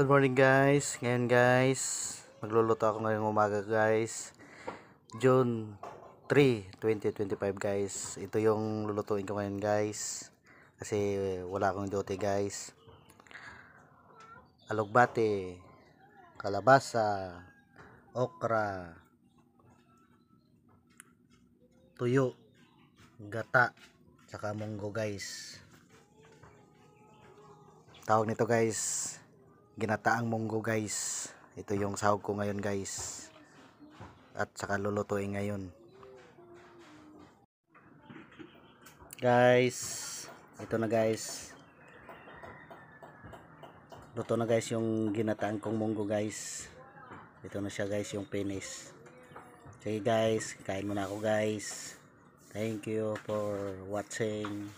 Good morning guys. Ngayon guys, magluluto ako ngayong umaga guys. June 3, 2025 guys. Ito yung lulutuin ko ngayon guys. Kasi wala akong duty guys. Alugbate, kalabasa, okra, tuyo, gata, saka munggo guys. Tawag nito guys, ginataang munggo guys. Ito yung sahog ko ngayon guys, at saka lulutuin ngayon guys. Ito na guys, luto na guys yung ginataang kong munggo guys. Ito na siya guys, yung finish. Sige guys, kain muna ako guys. Thank you for watching.